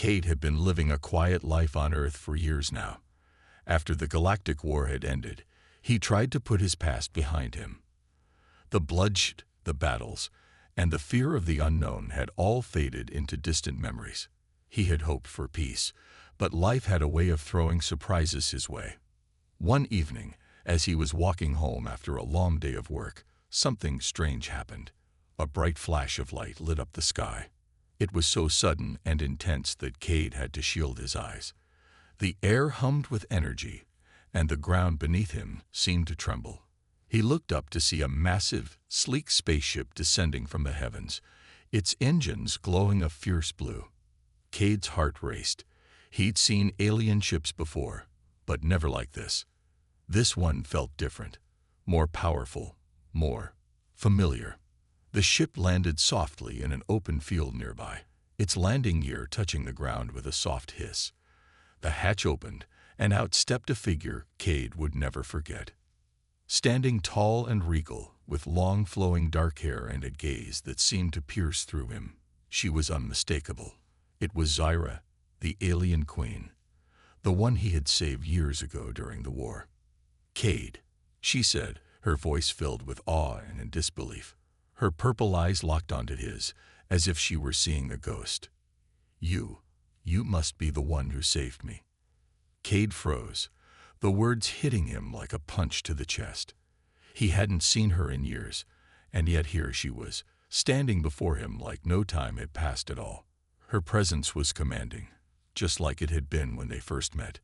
Cade had been living a quiet life on Earth for years now. After the Galactic War had ended, he tried to put his past behind him. The bloodshed, the battles, and the fear of the unknown had all faded into distant memories. He had hoped for peace, but life had a way of throwing surprises his way. One evening, as he was walking home after a long day of work, something strange happened. A bright flash of light lit up the sky. It was so sudden and intense that Cade had to shield his eyes. The air hummed with energy, and the ground beneath him seemed to tremble. He looked up to see a massive, sleek spaceship descending from the heavens, its engines glowing a fierce blue. Cade's heart raced. He'd seen alien ships before, but never like this. This one felt different, more powerful, more familiar. The ship landed softly in an open field nearby, its landing gear touching the ground with a soft hiss. The hatch opened, and out stepped a figure Cade would never forget. Standing tall and regal, with long flowing dark hair and a gaze that seemed to pierce through him, she was unmistakable. It was Zyra, the alien queen, the one he had saved years ago during the war. "Cade," she said, her voice filled with awe and disbelief. Her purple eyes locked onto his, as if she were seeing a ghost. You must be the one who saved me." Cade froze, the words hitting him like a punch to the chest. He hadn't seen her in years, and yet here she was, standing before him like no time had passed at all. Her presence was commanding, just like it had been when they first met.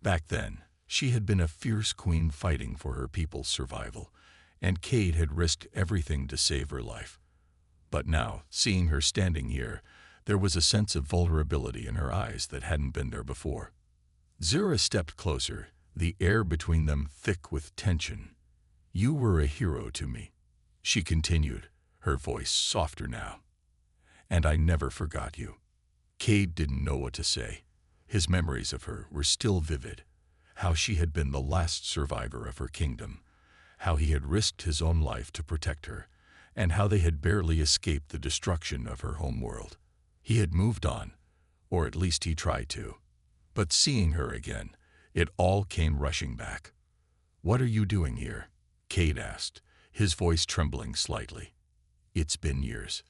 Back then, she had been a fierce queen fighting for her people's survival, and Cade had risked everything to save her life. But now, seeing her standing here, there was a sense of vulnerability in her eyes that hadn't been there before. Zyra stepped closer, the air between them thick with tension. "You were a hero to me," she continued, her voice softer now. "And I never forgot you." Cade didn't know what to say. His memories of her were still vivid. How she had been the last survivor of her kingdom, how he had risked his own life to protect her, and how they had barely escaped the destruction of her home world. He had moved on, or at least he tried to. But seeing her again, it all came rushing back. "What are you doing here?" Cade asked, his voice trembling slightly. "It's been years."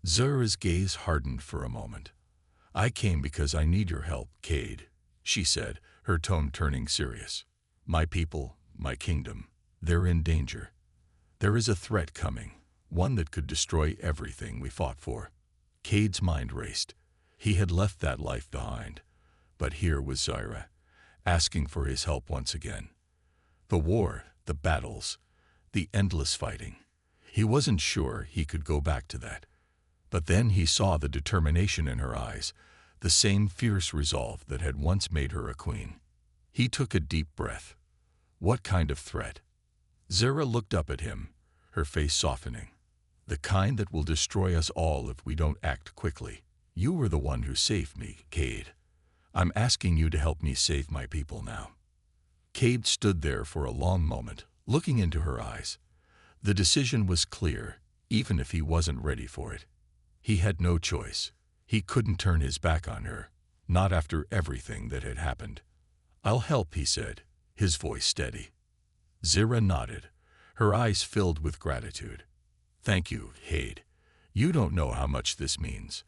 Zyra's gaze hardened for a moment. "I came because I need your help, Cade," she said, her tone turning serious. "My people, my kingdom, they're in danger. There is a threat coming, one that could destroy everything we fought for." Cade's mind raced. He had left that life behind, but here was Zyra, asking for his help once again. The war, the battles, the endless fighting. He wasn't sure he could go back to that. But then he saw the determination in her eyes, the same fierce resolve that had once made her a queen. He took a deep breath. What kind of threat? Zyra looked up at him, her face softening. "The kind that will destroy us all if we don't act quickly. You were the one who saved me, Cade. I'm asking you to help me save my people now." Cade stood there for a long moment, looking into her eyes. The decision was clear, even if he wasn't ready for it. He had no choice. He couldn't turn his back on her, not after everything that had happened. "I'll help," he said, his voice steady. Zyra nodded, her eyes filled with gratitude. "Thank you, Cade. You don't know how much this means."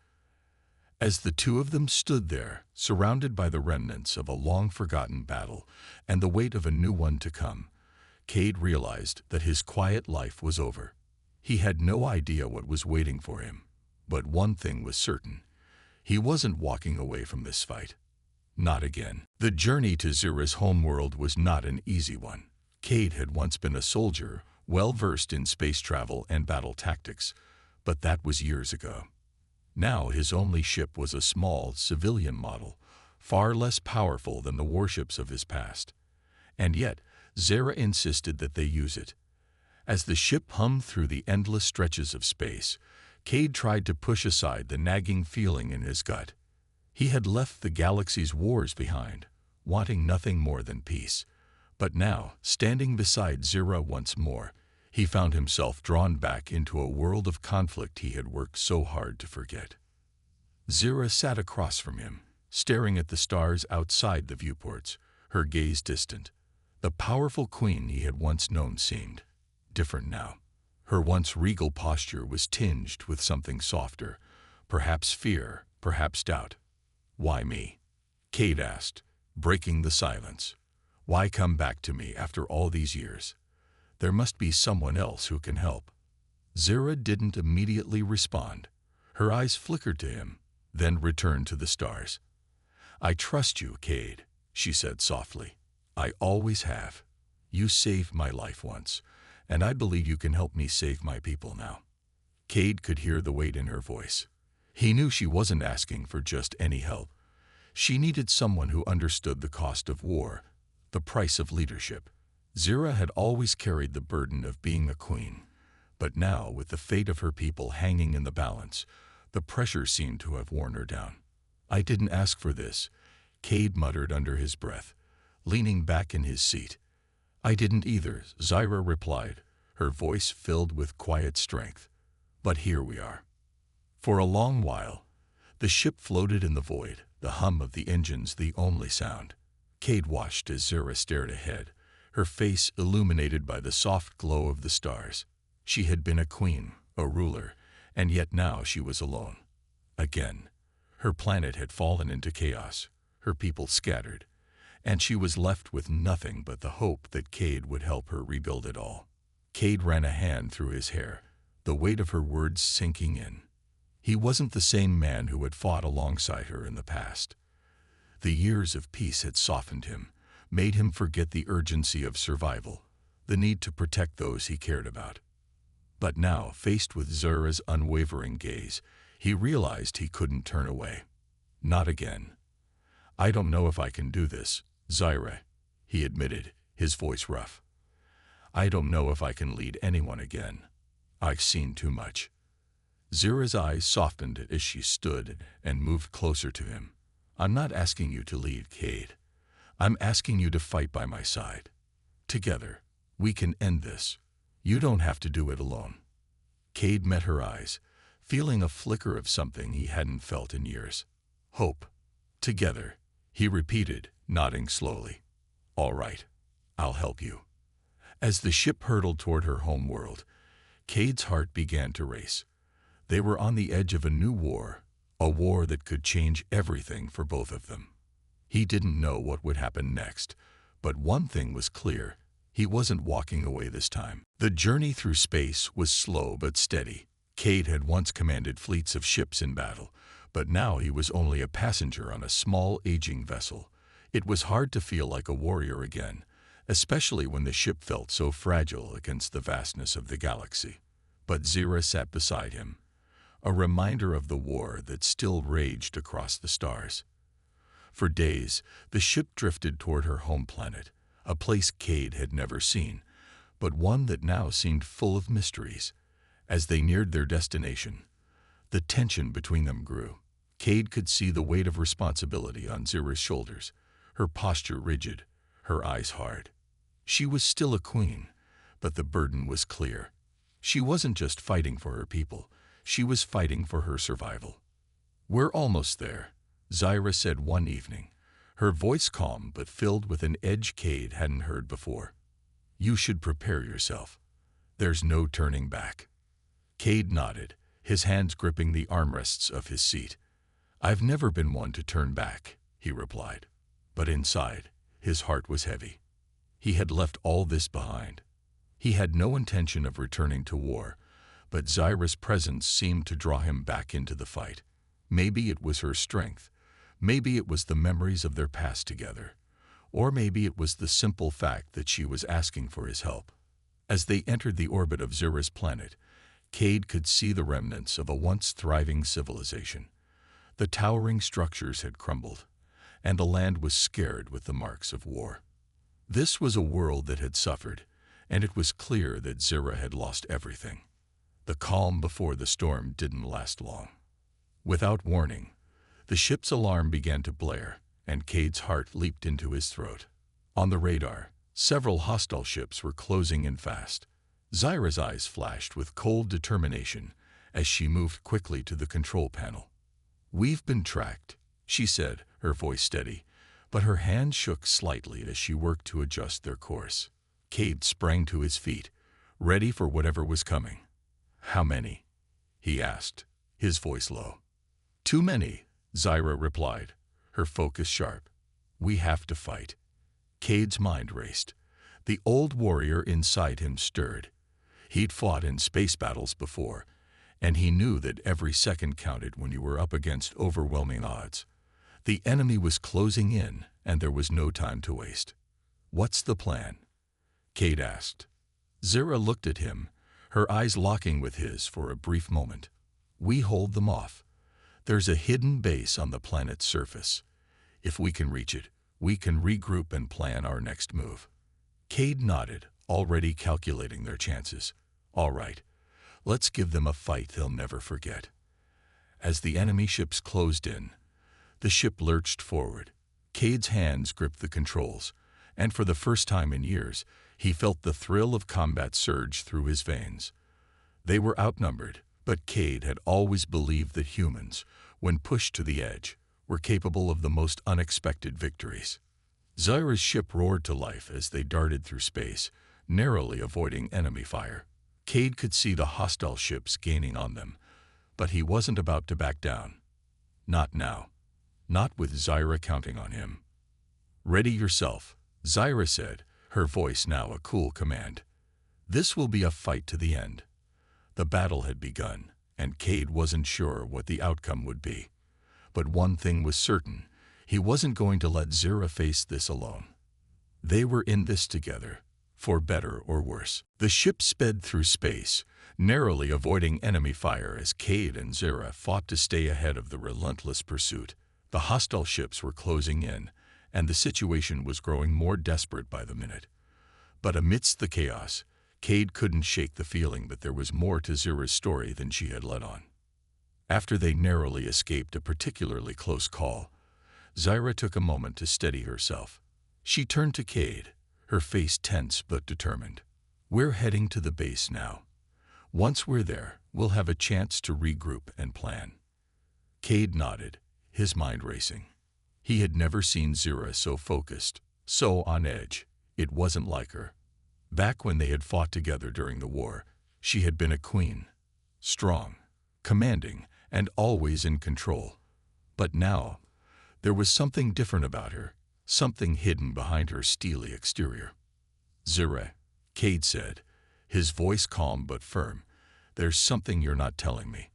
As the two of them stood there, surrounded by the remnants of a long-forgotten battle and the weight of a new one to come, Cade realized that his quiet life was over. He had no idea what was waiting for him, but one thing was certain. He wasn't walking away from this fight. Not again. The journey to Zyra's homeworld was not an easy one. Cade had once been a soldier, well-versed in space travel and battle tactics, but that was years ago. Now his only ship was a small, civilian model, far less powerful than the warships of his past. And yet, Zyra insisted that they use it. As the ship hummed through the endless stretches of space, Cade tried to push aside the nagging feeling in his gut. He had left the galaxy's wars behind, wanting nothing more than peace. But now, standing beside Zyra once more, he found himself drawn back into a world of conflict he had worked so hard to forget. Zira sat across from him, staring at the stars outside the viewports, her gaze distant. The powerful queen he had once known seemed different now. Her once regal posture was tinged with something softer, perhaps fear, perhaps doubt. "Why me?" Cade asked, breaking the silence. "Why come back to me after all these years? There must be someone else who can help." Zira didn't immediately respond. Her eyes flickered to him, then returned to the stars. "I trust you, Cade," she said softly. "I always have. You saved my life once, and I believe you can help me save my people now." Cade could hear the weight in her voice. He knew she wasn't asking for just any help. She needed someone who understood the cost of war, the price of leadership. Zira had always carried the burden of being a queen, but now, with the fate of her people hanging in the balance, the pressure seemed to have worn her down. "I didn't ask for this," Cade muttered under his breath, leaning back in his seat. "I didn't either," Zira replied, her voice filled with quiet strength. "But here we are." For a long while, the ship floated in the void, the hum of the engines the only sound. Cade watched as Zira stared ahead, her face illuminated by the soft glow of the stars. She had been a queen, a ruler, and yet now she was alone. Again, her planet had fallen into chaos, her people scattered, and she was left with nothing but the hope that Cade would help her rebuild it all. Cade ran a hand through his hair, the weight of her words sinking in. He wasn't the same man who had fought alongside her in the past. The years of peace had softened him, made him forget the urgency of survival, the need to protect those he cared about. But now, faced with Zira's unwavering gaze, he realized he couldn't turn away. Not again. "I don't know if I can do this, Zira," he admitted, his voice rough. "I don't know if I can lead anyone again. I've seen too much." Zira's eyes softened as she stood and moved closer to him. "I'm not asking you to lead, Cade. I'm asking you to fight by my side. Together, we can end this. You don't have to do it alone." Cade met her eyes, feeling a flicker of something he hadn't felt in years. "Hope. Together," he repeated, nodding slowly. "All right, I'll help you." As the ship hurtled toward her home world, Cade's heart began to race. They were on the edge of a new war, a war that could change everything for both of them. He didn't know what would happen next, but one thing was clear: he wasn't walking away this time. The journey through space was slow but steady. Cade had once commanded fleets of ships in battle, but now he was only a passenger on a small, aging vessel. It was hard to feel like a warrior again, especially when the ship felt so fragile against the vastness of the galaxy. But Zira sat beside him, a reminder of the war that still raged across the stars. For days, the ship drifted toward her home planet, a place Cade had never seen, but one that now seemed full of mysteries. As they neared their destination, the tension between them grew. Cade could see the weight of responsibility on Zira's shoulders, her posture rigid, her eyes hard. She was still a queen, but the burden was clear. She wasn't just fighting for her people, she was fighting for her survival. "We're almost there," Zira said one evening, her voice calm but filled with an edge Cade hadn't heard before. "You should prepare yourself. There's no turning back." Cade nodded, his hands gripping the armrests of his seat. "I've never been one to turn back," he replied. But inside, his heart was heavy. He had left all this behind. He had no intention of returning to war, but Zira's presence seemed to draw him back into the fight. Maybe it was her strength. Maybe it was the memories of their past together. Or maybe it was the simple fact that she was asking for his help. As they entered the orbit of Zira's planet, Cade could see the remnants of a once thriving civilization. The towering structures had crumbled, and the land was scared with the marks of war. This was a world that had suffered, and it was clear that Zira had lost everything. The calm before the storm didn't last long. Without warning, the ship's alarm began to blare, and Cade's heart leaped into his throat. On the radar, several hostile ships were closing in fast. Zira's eyes flashed with cold determination as she moved quickly to the control panel. "We've been tracked," she said, her voice steady, but her hand shook slightly as she worked to adjust their course. Cade sprang to his feet, ready for whatever was coming. "How many?" he asked, his voice low. "Too many," Zyra replied, her focus sharp. "We have to fight." Cade's mind raced. The old warrior inside him stirred. He'd fought in space battles before, and he knew that every second counted when you were up against overwhelming odds. The enemy was closing in, and there was no time to waste. "What's the plan?" Cade asked. Zyra looked at him, her eyes locking with his for a brief moment. "We hold them off. There's a hidden base on the planet's surface. If we can reach it, we can regroup and plan our next move." Cade nodded, already calculating their chances. "All right, let's give them a fight they'll never forget." As the enemy ships closed in, the ship lurched forward. Cade's hands gripped the controls, and for the first time in years, he felt the thrill of combat surge through his veins. They were outnumbered, but Cade had always believed that humans, when pushed to the edge, were capable of the most unexpected victories. Zyra's ship roared to life as they darted through space, narrowly avoiding enemy fire. Cade could see the hostile ships gaining on them, but he wasn't about to back down. Not now. Not with Zyra counting on him. "Ready yourself," Zyra said, her voice now a cool command. This will be a fight to the end. The battle had begun, and Cade wasn't sure what the outcome would be. But one thing was certain, he wasn't going to let Zyra face this alone. They were in this together, for better or worse. The ship sped through space, narrowly avoiding enemy fire as Cade and Zyra fought to stay ahead of the relentless pursuit. The hostile ships were closing in, and the situation was growing more desperate by the minute. But amidst the chaos, Cade couldn't shake the feeling that there was more to Zyra's story than she had let on. After they narrowly escaped a particularly close call, Zyra took a moment to steady herself. She turned to Cade, her face tense but determined. "We're heading to the base now. Once we're there, we'll have a chance to regroup and plan." Cade nodded, his mind racing. He had never seen Zyra so focused, so on edge. It wasn't like her. Back when they had fought together during the war, she had been a queen. Strong, commanding, and always in control. But now, there was something different about her, something hidden behind her steely exterior. "Zyra," Cade said, his voice calm but firm, "there's something you're not telling me.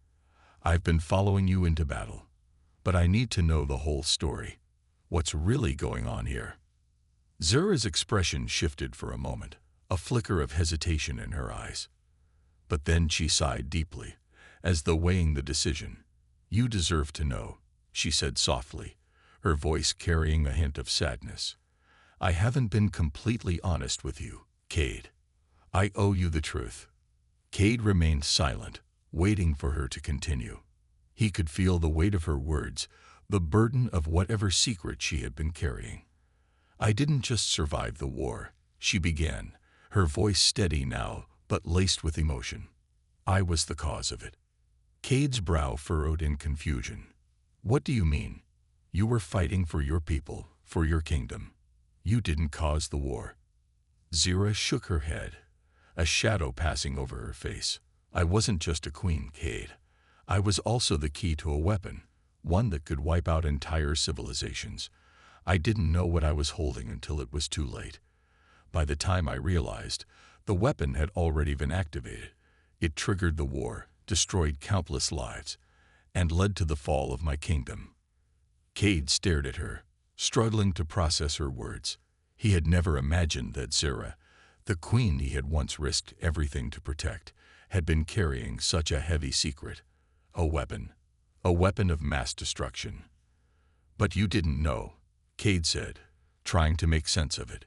I've been following you into battle, but I need to know the whole story. What's really going on here?" Zyra's expression shifted for a moment, a flicker of hesitation in her eyes. But then she sighed deeply, as though weighing the decision. "You deserve to know," she said softly, her voice carrying a hint of sadness. "I haven't been completely honest with you, Cade. I owe you the truth." Cade remained silent, waiting for her to continue. He could feel the weight of her words, the burden of whatever secret she had been carrying. "I didn't just survive the war," she began, her voice steady now but laced with emotion. "I was the cause of it." Cade's brow furrowed in confusion. "What do you mean? You were fighting for your people, for your kingdom. You didn't cause the war." Zyra shook her head, a shadow passing over her face. "I wasn't just a queen, Cade. I was also the key to a weapon, one that could wipe out entire civilizations. I didn't know what I was holding until it was too late. By the time I realized, the weapon had already been activated. It triggered the war, destroyed countless lives, and led to the fall of my kingdom." Cade stared at her, struggling to process her words. He had never imagined that Zyra, the queen he had once risked everything to protect, had been carrying such a heavy secret. A weapon of mass destruction. "But you didn't know," Cade said, trying to make sense of it.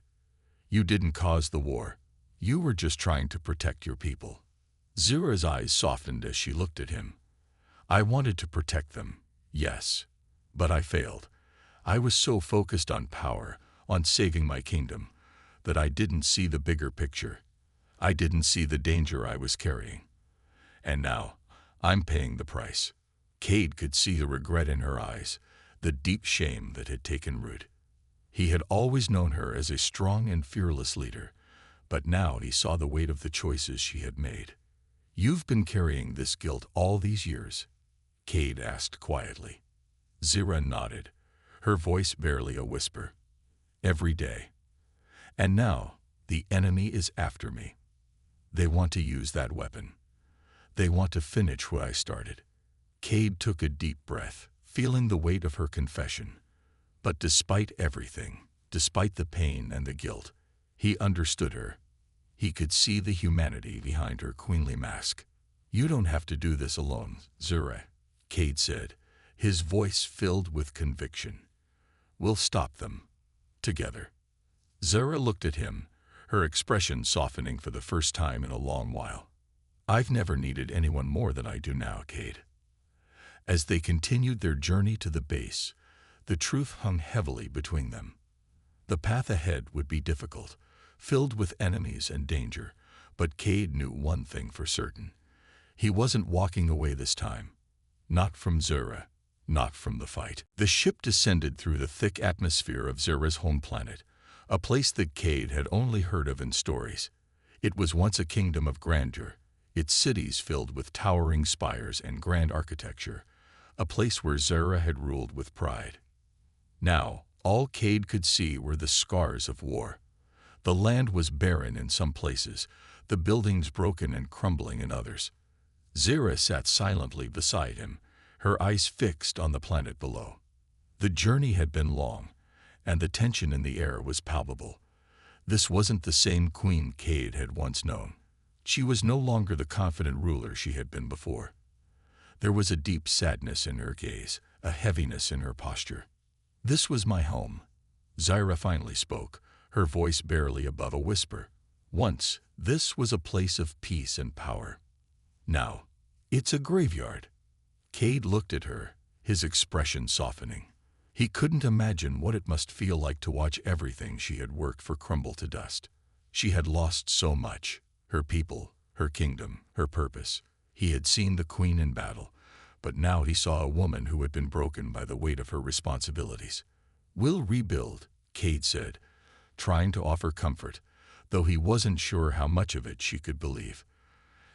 "You didn't cause the war. You were just trying to protect your people." Zyra's eyes softened as she looked at him. "I wanted to protect them, yes, but I failed. I was so focused on power, on saving my kingdom, that I didn't see the bigger picture. I didn't see the danger I was carrying. And now, I'm paying the price." Cade could see the regret in her eyes, the deep shame that had taken root. He had always known her as a strong and fearless leader, but now he saw the weight of the choices she had made. "You've been carrying this guilt all these years?" Cade asked quietly. Zira nodded, her voice barely a whisper. "Every day. And now the enemy is after me. They want to use that weapon. They want to finish what I started." Cade took a deep breath, feeling the weight of her confession. But despite everything, despite the pain and the guilt, he understood her. He could see the humanity behind her queenly mask. "You don't have to do this alone, Zira," Cade said, his voice filled with conviction. "We'll stop them. Together." Zira looked at him, her expression softening for the first time in a long while. "I've never needed anyone more than I do now, Cade." As they continued their journey to the base, the truth hung heavily between them. The path ahead would be difficult, filled with enemies and danger, but Cade knew one thing for certain. He wasn't walking away this time. Not from Zira, not from the fight. The ship descended through the thick atmosphere of Zira's home planet, a place that Cade had only heard of in stories. It was once a kingdom of grandeur, its cities filled with towering spires and grand architecture, a place where Zira had ruled with pride. Now, all Cade could see were the scars of war. The land was barren in some places, the buildings broken and crumbling in others. Zira sat silently beside him, her eyes fixed on the planet below. The journey had been long, and the tension in the air was palpable. This wasn't the same Queen Cade had once known. She was no longer the confident ruler she had been before. There was a deep sadness in her gaze, a heaviness in her posture. "This was my home," Zira finally spoke, her voice barely above a whisper. "Once, this was a place of peace and power. Now, it's a graveyard." Cade looked at her, his expression softening. He couldn't imagine what it must feel like to watch everything she had worked for crumble to dust. She had lost so much, her people, her kingdom, her purpose. He had seen the queen in battle, but now he saw a woman who had been broken by the weight of her responsibilities. "We'll rebuild," Cade said, trying to offer comfort, though he wasn't sure how much of it she could believe.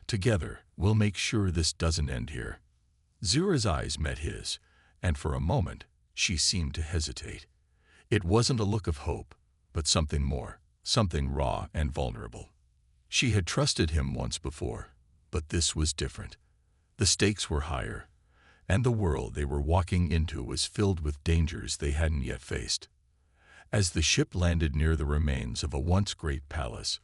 "Together, we'll make sure this doesn't end here." Zira's eyes met his, and for a moment, she seemed to hesitate. It wasn't a look of hope, but something more, something raw and vulnerable. She had trusted him once before, but this was different. The stakes were higher, and the world they were walking into was filled with dangers they hadn't yet faced. As the ship landed near the remains of a once great palace,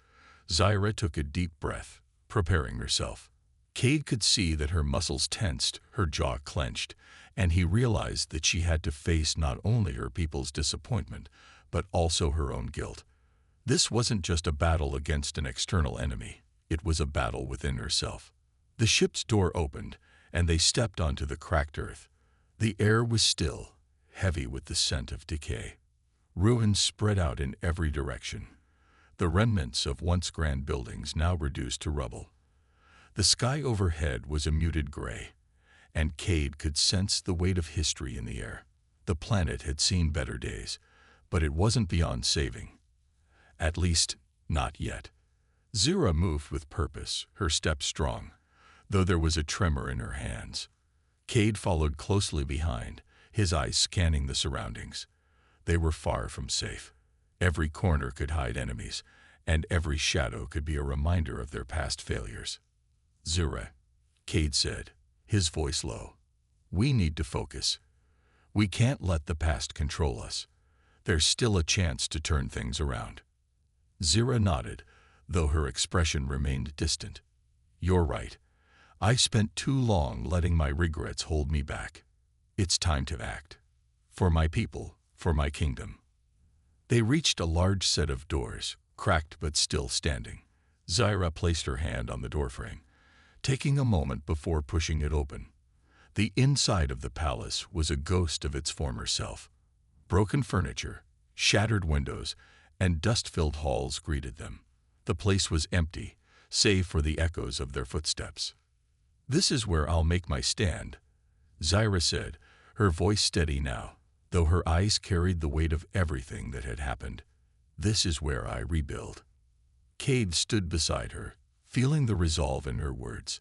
Zira took a deep breath, preparing herself. Cade could see that her muscles tensed, her jaw clenched, and he realized that she had to face not only her people's disappointment, but also her own guilt. This wasn't just a battle against an external enemy, it was a battle within herself. The ship's door opened, and they stepped onto the cracked earth. The air was still, heavy with the scent of decay. Ruins spread out in every direction, the remnants of once grand buildings now reduced to rubble. The sky overhead was a muted gray, and Cade could sense the weight of history in the air. The planet had seen better days, but it wasn't beyond saving. At least, not yet. Zira moved with purpose, her step strong, though there was a tremor in her hands. Cade followed closely behind, his eyes scanning the surroundings. They were far from safe. Every corner could hide enemies, and every shadow could be a reminder of their past failures. "Zira," Cade said, his voice low, "we need to focus. We can't let the past control us. There's still a chance to turn things around." Zira nodded, though her expression remained distant. "You're right. I've spent too long letting my regrets hold me back. It's time to act. For my people, for my kingdom." They reached a large set of doors, cracked but still standing. Zira placed her hand on the doorframe, taking a moment before pushing it open. The inside of the palace was a ghost of its former self. Broken furniture, shattered windows, and dust-filled halls greeted them. The place was empty, save for the echoes of their footsteps. "This is where I'll make my stand," Zyra said, her voice steady now, though her eyes carried the weight of everything that had happened. This is where I rebuild. Cade stood beside her, feeling the resolve in her words.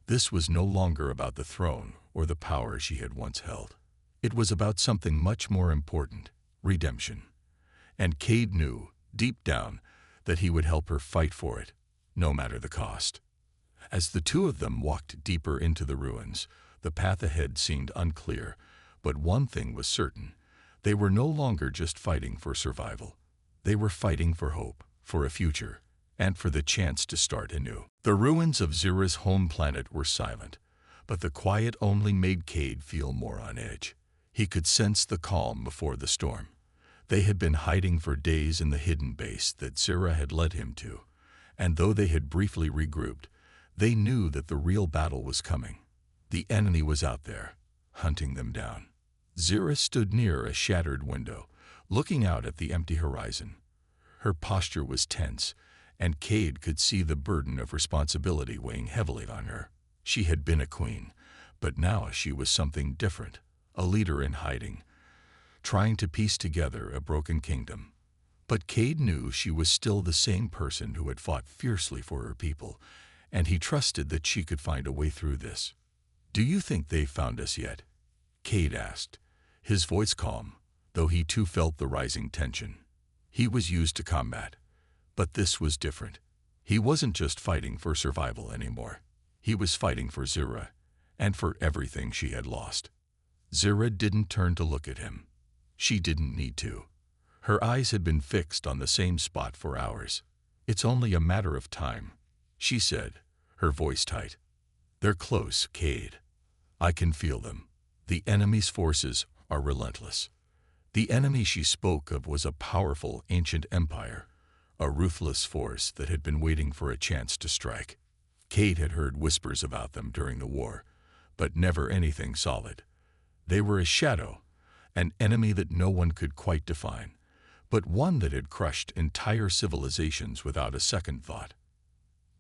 This was no longer about the throne or the power she had once held. It was about something much more important, redemption. And Cade knew, deep down, that he would help her fight for it, no matter the cost. As the two of them walked deeper into the ruins, the path ahead seemed unclear, but one thing was certain. They were no longer just fighting for survival. They were fighting for hope, for a future, and for the chance to start anew. The ruins of Zyra's home planet were silent, but the quiet only made Cade feel more on edge. He could sense the calm before the storm. They had been hiding for days in the hidden base that Zyra had led him to, and though they had briefly regrouped, they knew that the real battle was coming. The enemy was out there, hunting them down. Zyra stood near a shattered window, looking out at the empty horizon. Her posture was tense, and Cade could see the burden of responsibility weighing heavily on her. She had been a queen, but now she was something different, a leader in hiding, trying to piece together a broken kingdom. But Cade knew she was still the same person who had fought fiercely for her people, and he trusted that she could find a way through this. "Do you think they've found us yet?" Cade asked, his voice calm, though he too felt the rising tension. He was used to combat, but this was different. He wasn't just fighting for survival anymore. He was fighting for Zyra, and for everything she had lost. Zyra didn't turn to look at him. She didn't need to. Her eyes had been fixed on the same spot for hours. "It's only a matter of time," she said, her voice tight. "They're close, Cade. I can feel them. The enemy's forces are relentless." The enemy she spoke of was a powerful ancient empire, a ruthless force that had been waiting for a chance to strike. Cade had heard whispers about them during the war, but never anything solid. They were a shadow, an enemy that no one could quite define, but one that had crushed entire civilizations without a second thought.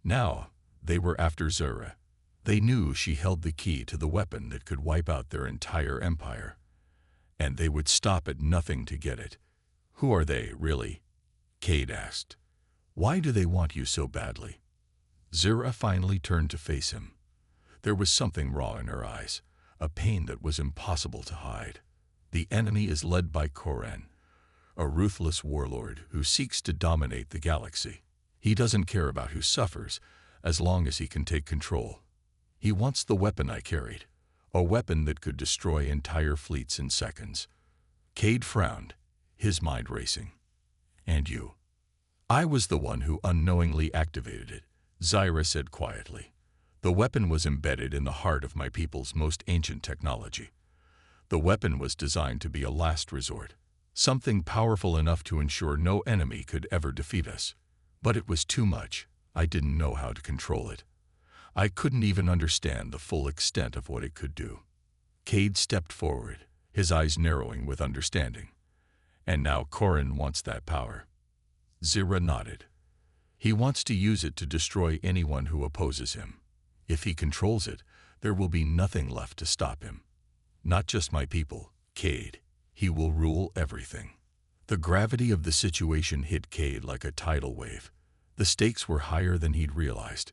Now, they were after Zyra. They knew she held the key to the weapon that could wipe out their entire empire, and they would stop at nothing to get it. "Who are they, really?" Cade asked. "Why do they want you so badly?" Zyra finally turned to face him. There was something raw in her eyes, a pain that was impossible to hide. "The enemy is led by Koren, a ruthless warlord who seeks to dominate the galaxy. He doesn't care about who suffers, as long as he can take control. He wants the weapon I carried, a weapon that could destroy entire fleets in seconds." Cade frowned, his mind racing. "And you?" "I was the one who unknowingly activated it," Zyra said quietly. "The weapon was embedded in the heart of my people's most ancient technology. The weapon was designed to be a last resort, something powerful enough to ensure no enemy could ever defeat us. But it was too much. I didn't know how to control it. I couldn't even understand the full extent of what it could do." Cade stepped forward, his eyes narrowing with understanding. "And now Koren wants that power." Zyra nodded. "He wants to use it to destroy anyone who opposes him. If he controls it, there will be nothing left to stop him. Not just my people, Cade. He will rule everything." The gravity of the situation hit Cade like a tidal wave. The stakes were higher than he'd realized.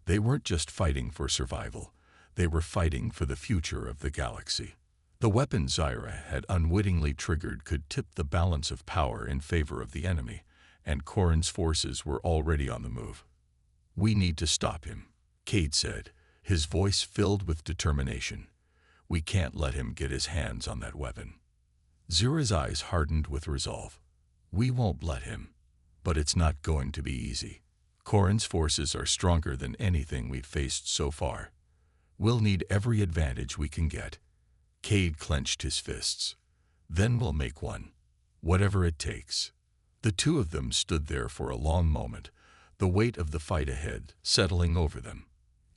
They weren't just fighting for survival. They were fighting for the future of the galaxy. The weapon Zyra had unwittingly triggered could tip the balance of power in favor of the enemy, and Koren's forces were already on the move. "We need to stop him," Cade said, his voice filled with determination. "We can't let him get his hands on that weapon." Zyra's eyes hardened with resolve. "We won't let him. But it's not going to be easy. Koren's forces are stronger than anything we've faced so far. We'll need every advantage we can get." Cade clenched his fists. "Then we'll make one. Whatever it takes." The two of them stood there for a long moment, the weight of the fight ahead settling over them.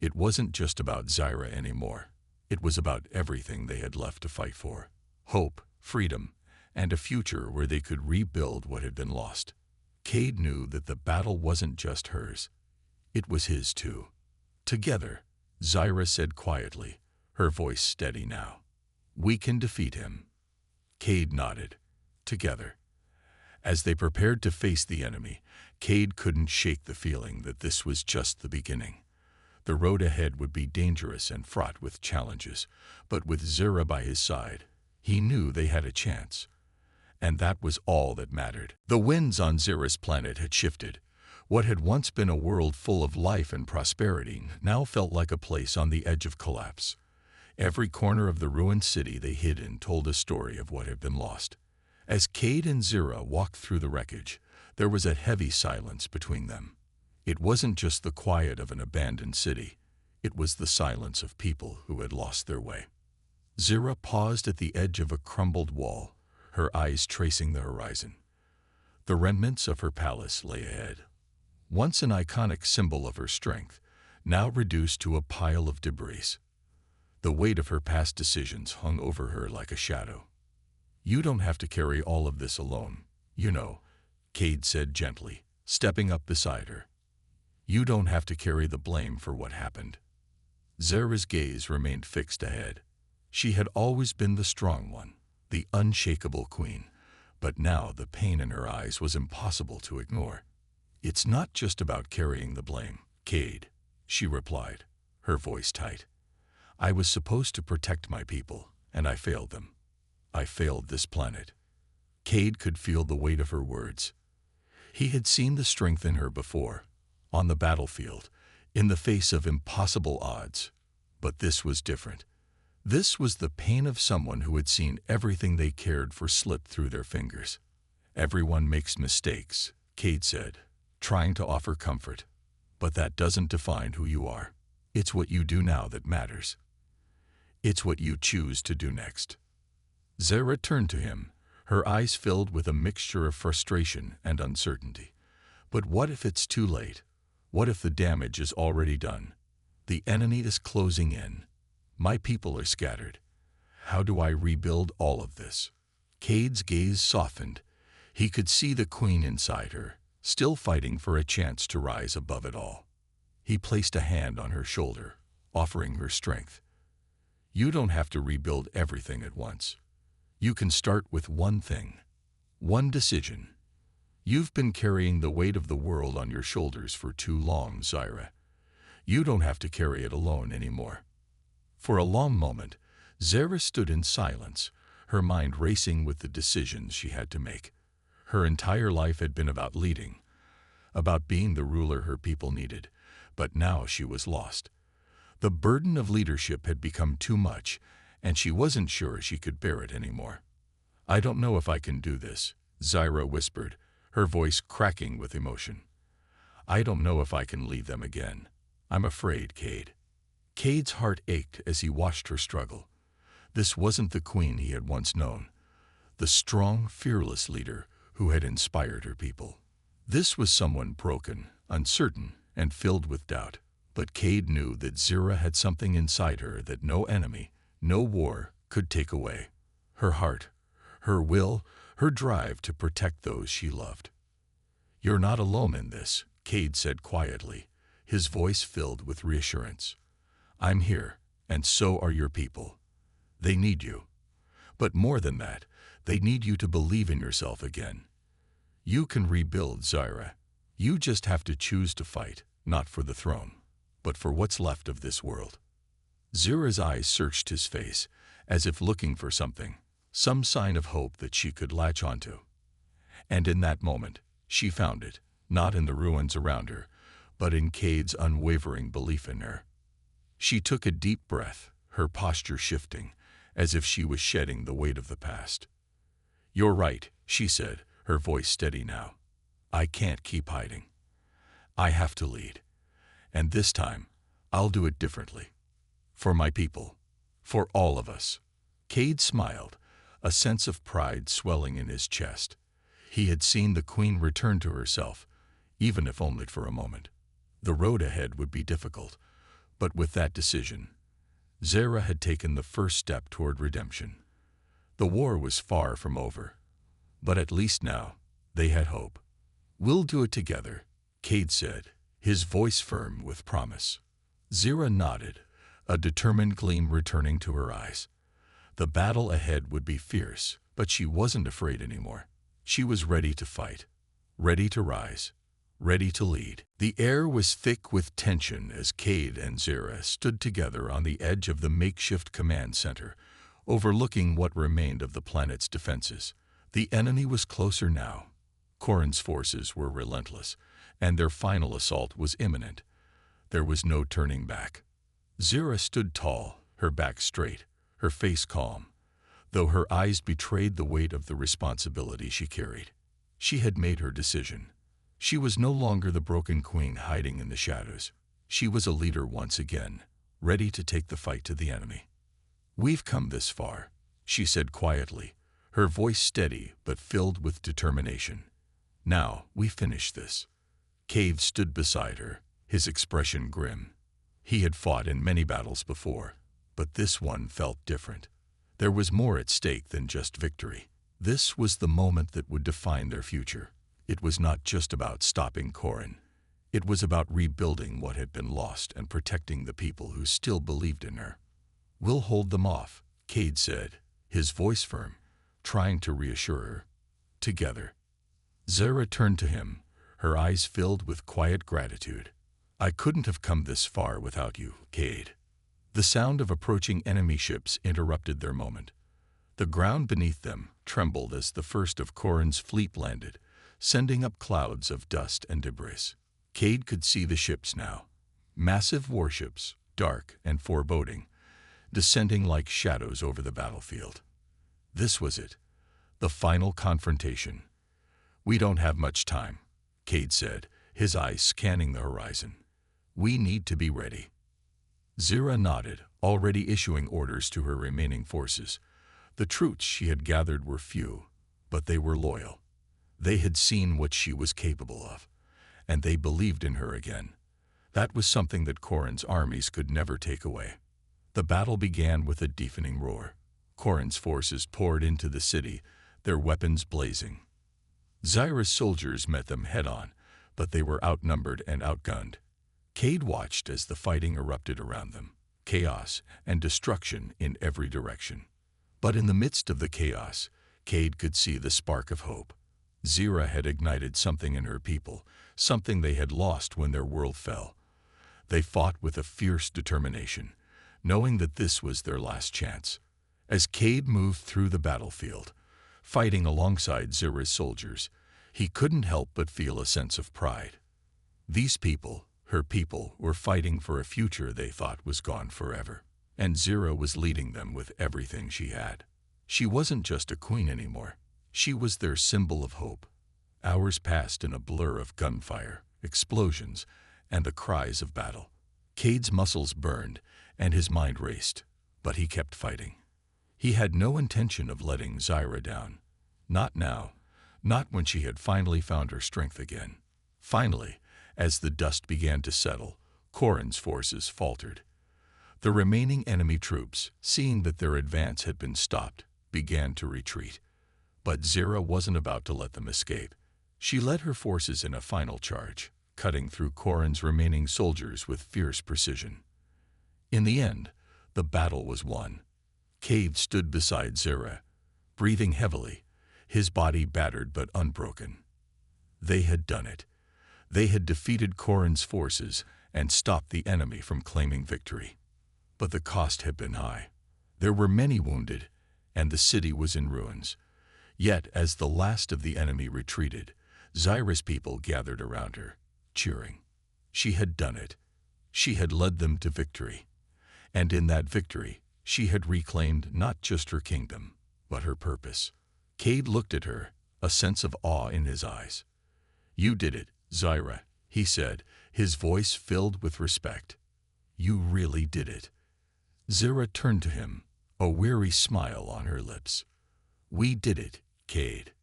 It wasn't just about Zyra anymore. It was about everything they had left to fight for. Hope, freedom, and a future where they could rebuild what had been lost. Cade knew that the battle wasn't just hers. It was his too. "Together," Zyra said quietly, her voice steady now. "We can defeat him." Cade nodded. Together. As they prepared to face the enemy, Cade couldn't shake the feeling that this was just the beginning. The road ahead would be dangerous and fraught with challenges, but with Zira by his side, he knew they had a chance. And that was all that mattered. The winds on Zira's planet had shifted. What had once been a world full of life and prosperity now felt like a place on the edge of collapse. Every corner of the ruined city they hid in told a story of what had been lost. As Cade and Zira walked through the wreckage, there was a heavy silence between them. It wasn't just the quiet of an abandoned city. It was the silence of people who had lost their way. Zira paused at the edge of a crumbled wall, her eyes tracing the horizon. The remnants of her palace lay ahead. Once an iconic symbol of her strength, now reduced to a pile of debris. The weight of her past decisions hung over her like a shadow. "You don't have to carry all of this alone, you know," Cade said gently, stepping up beside her. "You don't have to carry the blame for what happened." Zira's gaze remained fixed ahead. She had always been the strong one, the unshakable queen, but now the pain in her eyes was impossible to ignore. "It's not just about carrying the blame, Cade," she replied, her voice tight. "I was supposed to protect my people, and I failed them. I failed this planet." Cade could feel the weight of her words. He had seen the strength in her before, on the battlefield, in the face of impossible odds. But this was different. This was the pain of someone who had seen everything they cared for slip through their fingers. "Everyone makes mistakes," Cade said, trying to offer comfort. "But that doesn't define who you are. It's what you do now that matters. It's what you choose to do next." Zira turned to him, her eyes filled with a mixture of frustration and uncertainty. "But what if it's too late? What if the damage is already done? The enemy is closing in. My people are scattered. How do I rebuild all of this?" Cade's gaze softened. He could see the queen inside her, still fighting for a chance to rise above it all. He placed a hand on her shoulder, offering her strength. "You don't have to rebuild everything at once. You can start with one thing, one decision. You've been carrying the weight of the world on your shoulders for too long, Zira. You don't have to carry it alone anymore." For a long moment, Zira stood in silence, her mind racing with the decisions she had to make. Her entire life had been about leading, about being the ruler her people needed, but now she was lost. The burden of leadership had become too much, and she wasn't sure she could bear it anymore. "I don't know if I can do this," Zira whispered, her voice cracking with emotion. "I don't know if I can lead them again. I'm afraid, Cade." Cade's heart ached as he watched her struggle. This wasn't the queen he had once known, the strong, fearless leader who had inspired her people. This was someone broken, uncertain, and filled with doubt. But Cade knew that Zira had something inside her that no enemy, no war could take away. Her heart, her will, her drive to protect those she loved. "You're not alone in this," Cade said quietly, his voice filled with reassurance. "I'm here, and so are your people. They need you. But more than that, they need you to believe in yourself again. You can rebuild, Zira. You just have to choose to fight, not for the throne, but for what's left of this world." Zira's eyes searched his face, as if looking for something, some sign of hope that she could latch onto. And in that moment, she found it, not in the ruins around her, but in Cade's unwavering belief in her. She took a deep breath, her posture shifting, as if she was shedding the weight of the past. "You're right," she said, her voice steady now. "I can't keep hiding. I have to lead. And this time, I'll do it differently. For my people. For all of us." Cade smiled, a sense of pride swelling in his chest. He had seen the queen return to herself, even if only for a moment. The road ahead would be difficult, but with that decision, Zira had taken the first step toward redemption. The war was far from over, but at least now they had hope. "We'll do it together," Cade said, his voice firm with promise. Zira nodded, a determined gleam returning to her eyes. The battle ahead would be fierce, but she wasn't afraid anymore. She was ready to fight, ready to rise, ready to lead. The air was thick with tension as Cade and Zira stood together on the edge of the makeshift command center, overlooking what remained of the planet's defenses. The enemy was closer now. Corrin's forces were relentless, and their final assault was imminent. There was no turning back. Zira stood tall, her back straight, her face calm, though her eyes betrayed the weight of the responsibility she carried. She had made her decision. She was no longer the broken queen hiding in the shadows. She was a leader once again, ready to take the fight to the enemy. "We've come this far," she said quietly, her voice steady but filled with determination. "Now we finish this." Cade stood beside her, his expression grim. He had fought in many battles before, but this one felt different. There was more at stake than just victory. This was the moment that would define their future. It was not just about stopping Corrin. It was about rebuilding what had been lost and protecting the people who still believed in her. "We'll hold them off," Cade said, his voice firm, trying to reassure her. "Together." Zira turned to him, her eyes filled with quiet gratitude. "I couldn't have come this far without you, Cade." The sound of approaching enemy ships interrupted their moment. The ground beneath them trembled as the first of Corrin's fleet landed, sending up clouds of dust and debris. Cade could see the ships now, massive warships, dark and foreboding, descending like shadows over the battlefield. This was it, the final confrontation. "We don't have much time," Cade said, his eyes scanning the horizon. "We need to be ready." Zira nodded, already issuing orders to her remaining forces. The troops she had gathered were few, but they were loyal. They had seen what she was capable of, and they believed in her again. That was something that Corrin's armies could never take away. The battle began with a deafening roar. Corrin's forces poured into the city, their weapons blazing. Zira's soldiers met them head-on, but they were outnumbered and outgunned. Cade watched as the fighting erupted around them, chaos and destruction in every direction. But in the midst of the chaos, Cade could see the spark of hope. Zira had ignited something in her people, something they had lost when their world fell. They fought with a fierce determination, knowing that this was their last chance. As Cade moved through the battlefield, fighting alongside Zira's soldiers, he couldn't help but feel a sense of pride. These people, her people, were fighting for a future they thought was gone forever, and Zira was leading them with everything she had. She wasn't just a queen anymore. She was their symbol of hope. Hours passed in a blur of gunfire, explosions, and the cries of battle. Cade's muscles burned, and his mind raced, but he kept fighting. He had no intention of letting Zira down. Not now, not when she had finally found her strength again. Finally, as the dust began to settle, Corrin's forces faltered. The remaining enemy troops, seeing that their advance had been stopped, began to retreat. But Zira wasn't about to let them escape. She led her forces in a final charge, cutting through Corrin's remaining soldiers with fierce precision. In the end, the battle was won. Cade stood beside Zira, breathing heavily, his body battered but unbroken. They had done it. They had defeated Corrin's forces and stopped the enemy from claiming victory. But the cost had been high. There were many wounded, and the city was in ruins. Yet, as the last of the enemy retreated, Zira's people gathered around her, cheering. She had done it. She had led them to victory. And in that victory, she had reclaimed not just her kingdom, but her purpose. Cade looked at her, a sense of awe in his eyes. "You did it, Zira," he said, his voice filled with respect. "You really did it." Zira turned to him, a weary smile on her lips. "We did it, Cade.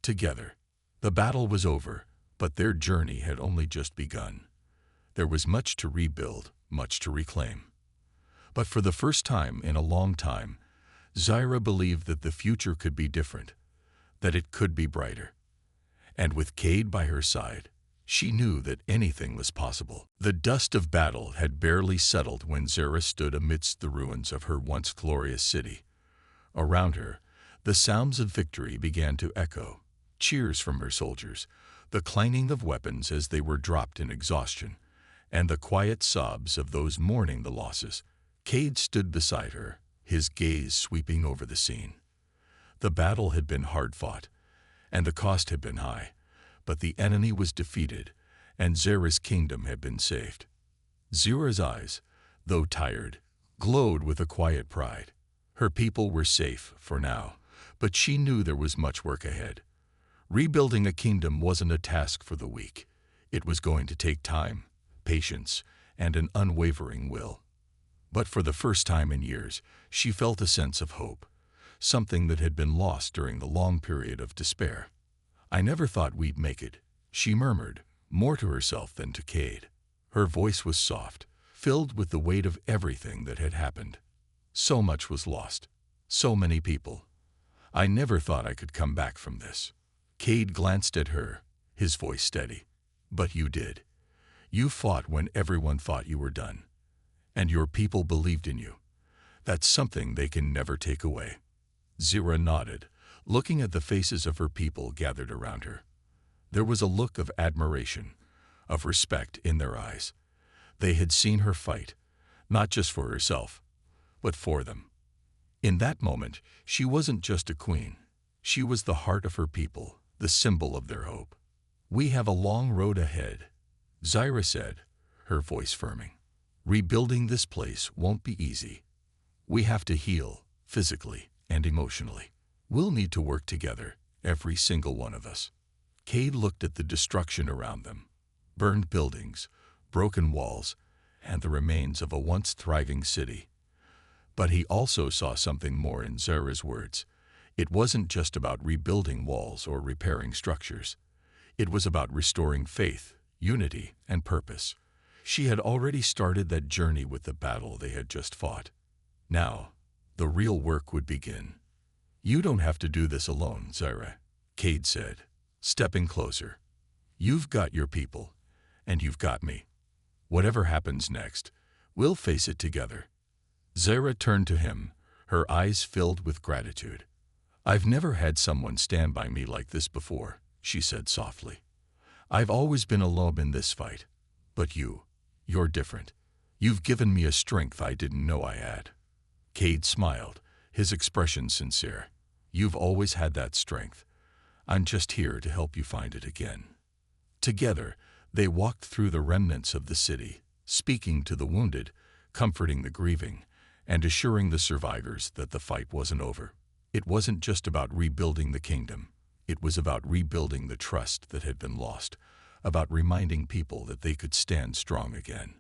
Together." The battle was over, but their journey had only just begun. There was much to rebuild, much to reclaim. But for the first time in a long time, Zira believed that the future could be different, that it could be brighter. And with Cade by her side, She knew that anything was possible. The dust of battle had barely settled when Zara stood amidst the ruins of her once glorious city. Around her, the sounds of victory began to echo. Cheers from her soldiers, the clanging of weapons as they were dropped in exhaustion, and the quiet sobs of those mourning the losses. Cade stood beside her, his gaze sweeping over the scene. The battle had been hard fought, and the cost had been high, but the enemy was defeated, and Zara's kingdom had been saved. Zara's eyes, though tired, glowed with a quiet pride. Her people were safe for now, but she knew there was much work ahead. Rebuilding a kingdom wasn't a task for the weak. It was going to take time, patience, and an unwavering will. But for the first time in years, she felt a sense of hope, something that had been lost during the long period of despair. "I never thought we'd make it," she murmured, more to herself than to Cade. Her voice was soft, filled with the weight of everything that had happened. So much was lost, so many people. "I never thought I could come back from this." Cade glanced at her, his voice steady. "But you did. You fought when everyone thought you were done. And your people believed in you. That's something they can never take away." Zara nodded, looking at the faces of her people gathered around her. There was a look of admiration, of respect in their eyes. They had seen her fight, not just for herself, but for them. In that moment, she wasn't just a queen. She was the heart of her people, the symbol of their hope. "We have a long road ahead," Zara said, her voice firming. "Rebuilding this place won't be easy. We have to heal, physically and emotionally. We'll need to work together, every single one of us." Cade looked at the destruction around them. Burned buildings, broken walls, and the remains of a once thriving city. But he also saw something more in Zara's words. It wasn't just about rebuilding walls or repairing structures. It was about restoring faith, unity, and purpose. She had already started that journey with the battle they had just fought. Now, the real work would begin. "You don't have to do this alone, Zara," Cade said, stepping closer. "You've got your people, and you've got me. Whatever happens next, we'll face it together." Zara turned to him, her eyes filled with gratitude. "I've never had someone stand by me like this before," she said softly. "I've always been alone in this fight. But you're different. You've given me a strength I didn't know I had." Cade smiled, his expression sincere. "You've always had that strength. I'm just here to help you find it again." Together, they walked through the remnants of the city, speaking to the wounded, comforting the grieving, and assuring the survivors that the fight wasn't over. It wasn't just about rebuilding the kingdom. It was about rebuilding the trust that had been lost, about reminding people that they could stand strong again.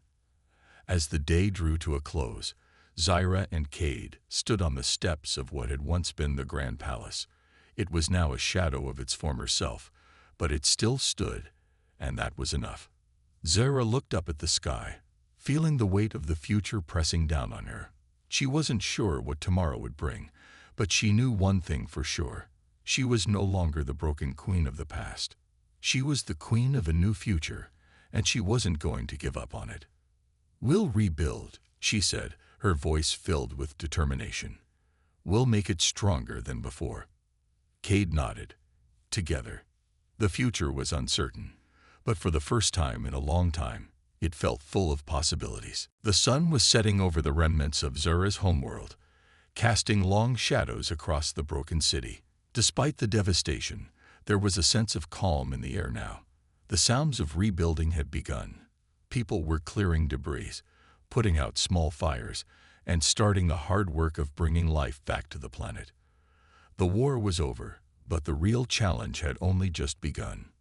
As the day drew to a close, Zara and Cade stood on the steps of what had once been the Grand Palace. It was now a shadow of its former self, but it still stood, and that was enough. Zara looked up at the sky, feeling the weight of the future pressing down on her. She wasn't sure what tomorrow would bring, but she knew one thing for sure. She was no longer the broken queen of the past. She was the queen of a new future, and she wasn't going to give up on it. "We'll rebuild," she said, her voice filled with determination. "We'll make it stronger than before." Cade nodded. Together. The future was uncertain, but for the first time in a long time, it felt full of possibilities. The sun was setting over the remnants of Zara's homeworld, casting long shadows across the broken city. Despite the devastation, there was a sense of calm in the air now. The sounds of rebuilding had begun. People were clearing debris, putting out small fires, and starting the hard work of bringing life back to the planet. The war was over, but the real challenge had only just begun.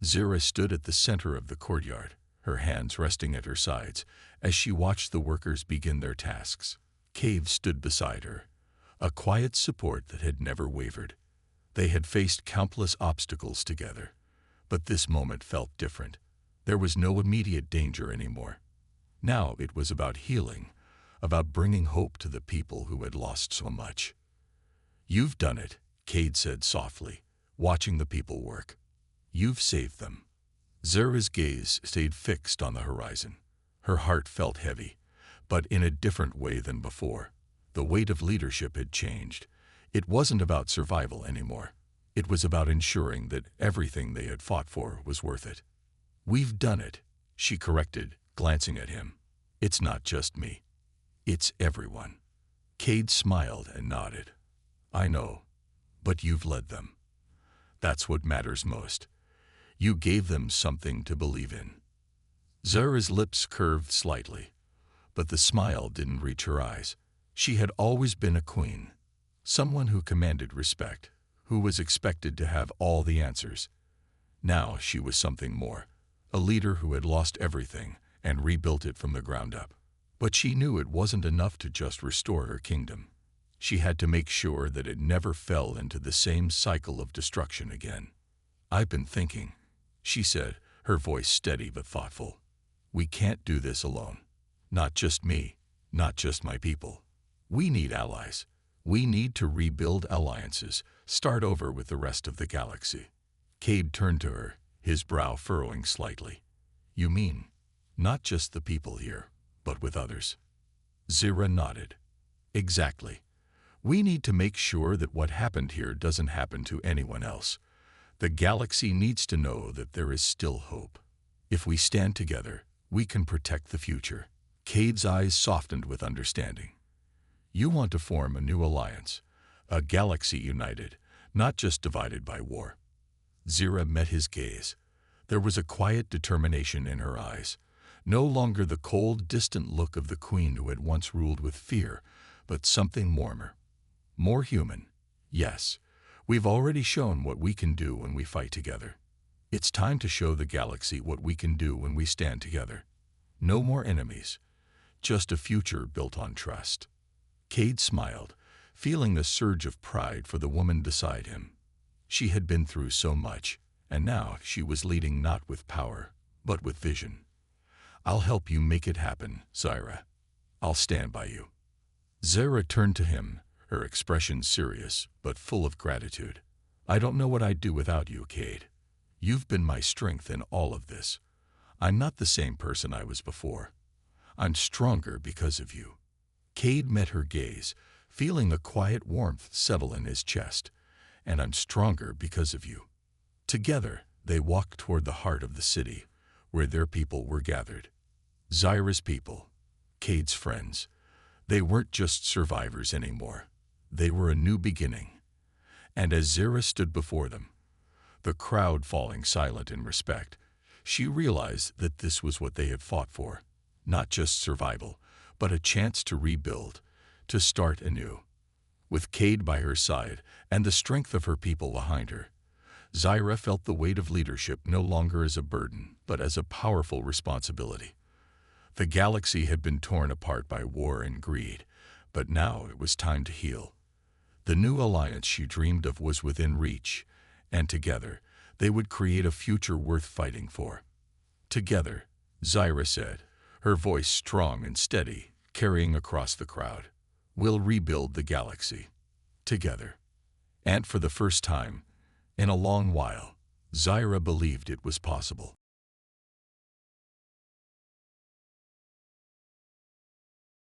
Zara stood at the center of the courtyard, her hands resting at her sides, as she watched the workers begin their tasks. Cade stood beside her, a quiet support that had never wavered. They had faced countless obstacles together, but this moment felt different. There was no immediate danger anymore. Now it was about healing, about bringing hope to the people who had lost so much. "You've done it," Cade said softly, watching the people work. "You've saved them." Zara's gaze stayed fixed on the horizon. Her heart felt heavy, but in a different way than before. The weight of leadership had changed. It wasn't about survival anymore. It was about ensuring that everything they had fought for was worth it. "We've done it," she corrected, glancing at him. "It's not just me. It's everyone." Cade smiled and nodded. "I know, but you've led them. That's what matters most. You gave them something to believe in." Zara's lips curved slightly, but the smile didn't reach her eyes. She had always been a queen, someone who commanded respect, who was expected to have all the answers. Now she was something more, a leader who had lost everything and rebuilt it from the ground up. But she knew it wasn't enough to just restore her kingdom. She had to make sure that it never fell into the same cycle of destruction again. "I've been thinking," she said, her voice steady but thoughtful. "We can't do this alone. Not just me, not just my people. We need allies. We need to rebuild alliances, start over with the rest of the galaxy." Cade turned to her, his brow furrowing slightly. "You mean, not just the people here, but with others?" Zara nodded. "Exactly. We need to make sure that what happened here doesn't happen to anyone else. The galaxy needs to know that there is still hope. If we stand together, we can protect the future." Cade's eyes softened with understanding. "You want to form a new alliance, a galaxy united, not just divided by war." Zara met his gaze. There was a quiet determination in her eyes, no longer the cold, distant look of the queen who had once ruled with fear, but something warmer, more human. "Yes, we've already shown what we can do when we fight together. It's time to show the galaxy what we can do when we stand together. No more enemies, just a future built on trust." Cade smiled, feeling the surge of pride for the woman beside him. She had been through so much, and now she was leading not with power, but with vision. "I'll help you make it happen, Zara. I'll stand by you." Zara turned to him, her expression serious, but full of gratitude. "I don't know what I'd do without you, Cade. You've been my strength in all of this. I'm not the same person I was before. I'm stronger because of you." Cade met her gaze, feeling a quiet warmth settle in his chest. "And I'm stronger because of you." Together, they walked toward the heart of the city, where their people were gathered. Zara's people, Cade's friends. They weren't just survivors anymore. They were a new beginning. And as Zara stood before them, the crowd falling silent in respect, she realized that this was what they had fought for. Not just survival, but a chance to rebuild, to start anew. With Cade by her side and the strength of her people behind her, Zara felt the weight of leadership no longer as a burden, but as a powerful responsibility. The galaxy had been torn apart by war and greed, but now it was time to heal. The new alliance she dreamed of was within reach, and together they would create a future worth fighting for. "Together," Zara said, her voice strong and steady, carrying across the crowd. "We'll rebuild the galaxy. Together." And for the first time, in a long while, Zara believed it was possible.